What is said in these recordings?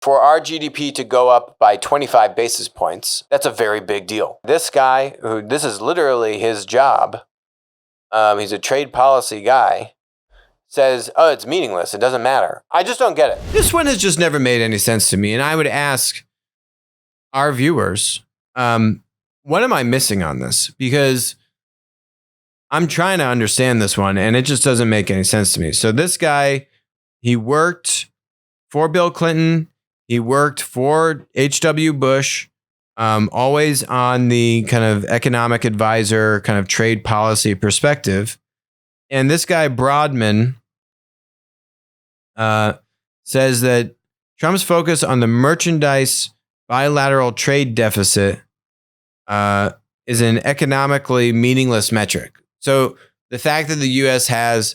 For our GDP to go up by 25 basis points, that's a very big deal. This guy, who this is literally his job, he's a trade policy guy, says, oh, it's meaningless. It doesn't matter. I just don't get it. This one has just never made any sense to me. And I would ask our viewers, what am I missing on this? Because I'm trying to understand this one and it just doesn't make any sense to me. So this guy, he worked for Bill Clinton. He worked for H.W. Bush, always on the kind of economic advisor, kind of trade policy perspective. And this guy, Broadman, says that Trump's focus on the merchandise bilateral trade deficit is an economically meaningless metric. So the fact that the U.S. has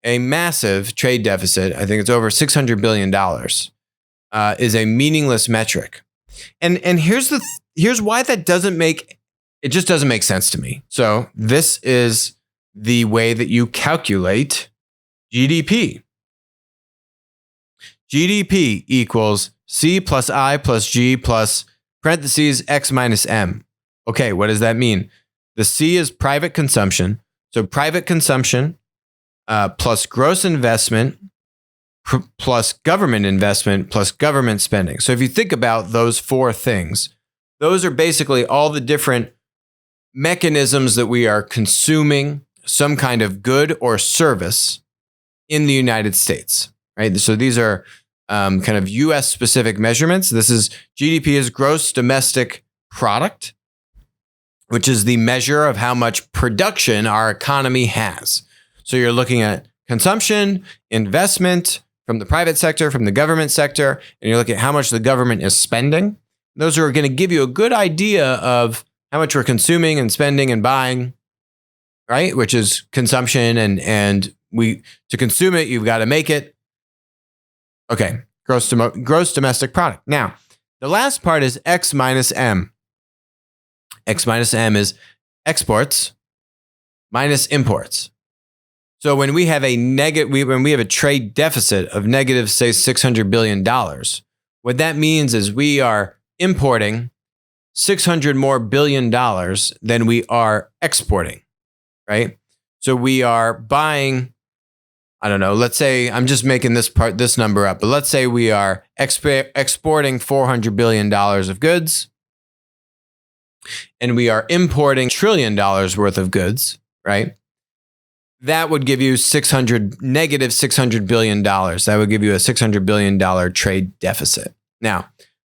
a massive trade deficit, I think it's over $600 billion, is a meaningless metric. And here's why that doesn't make sense to me. So this is the way that you calculate GDP. GDP equals C plus I plus G plus parentheses X minus M. Okay, what does that mean? The C is private consumption. So private consumption plus gross investment plus government investment plus government spending. So if you think about those four things, those are basically all the different mechanisms that we are consuming some kind of good or service in the United States, right? So these are kind of US specific measurements. This is GDP is gross domestic product, which is the measure of how much production our economy has. So you're looking at consumption, investment from the private sector, from the government sector, and you're looking at how much the government is spending. Those are going to give you a good idea of how much we're consuming and spending and buying, right? Which is consumption, and to consume it, you've got to make it. Okay, gross domestic product. Now, the last part is X minus M. X minus M is exports minus imports. So when we have when we have a trade deficit of negative, say, $600 billion, what that means is we are importing $600 billion more than we are exporting, right? So we are buying, I don't know, let's say, I'm just making this number up, but let's say we are exporting $400 billion of goods and we are importing $1 trillion worth of goods, right? That would give you negative $600 billion. That would give you a $600 billion trade deficit. Now,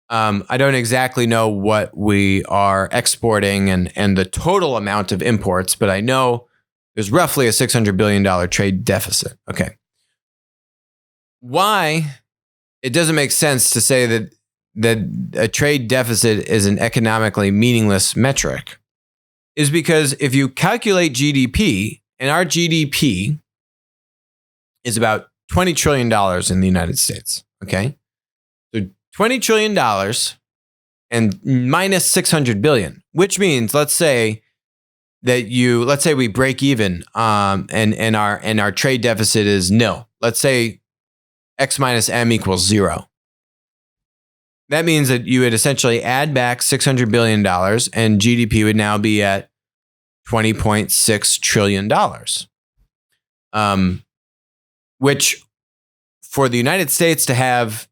I don't exactly know what we are exporting and the total amount of imports, but I know there's roughly a $600 billion trade deficit. Okay. Why it doesn't make sense to say that a trade deficit is an economically meaningless metric is because if you calculate GDP, and our GDP is about $20 trillion in the United States, okay? So $20 trillion and minus 600 billion, which means, let's say we break even and our trade deficit is nil. Let's say X minus M equals 0. That means that you would essentially add back $600 billion and GDP would now be at $20.6 trillion, which for the United States to have,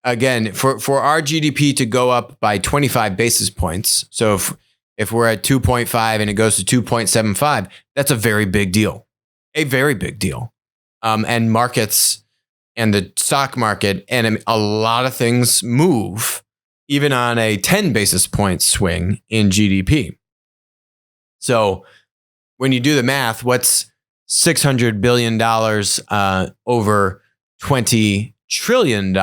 again, for our GDP to go up by 25 basis points. So if we're at 2.5 and it goes to 2.75, that's a very big deal, and markets and the stock market and a lot of things move even on a 10 basis point swing in GDP. So when you do the math, what's $600 billion over $20 trillion?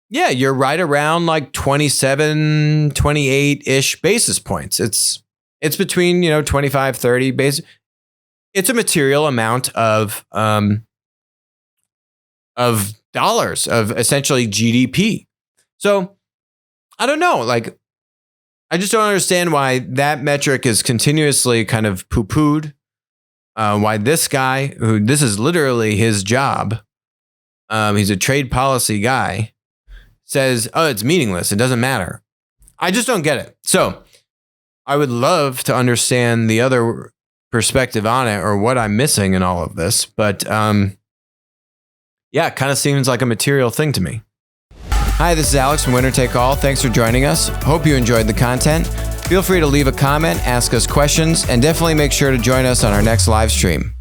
Yeah, you're right around like 27, 28-ish basis points. It's between, 25, 30 basis. It's a material amount of dollars, of essentially GDP. So I don't know, I just don't understand why that metric is continuously kind of poo-pooed. Why this guy, who this is literally his job, he's a trade policy guy, says, oh, it's meaningless. It doesn't matter. I just don't get it. So I would love to understand the other perspective on it or what I'm missing in all of this. But yeah, it kind of seems like a material thing to me. Hi, this is Alex from Winner Take All. Thanks for joining us. Hope you enjoyed the content. Feel free to leave a comment, ask us questions, and definitely make sure to join us on our next live stream.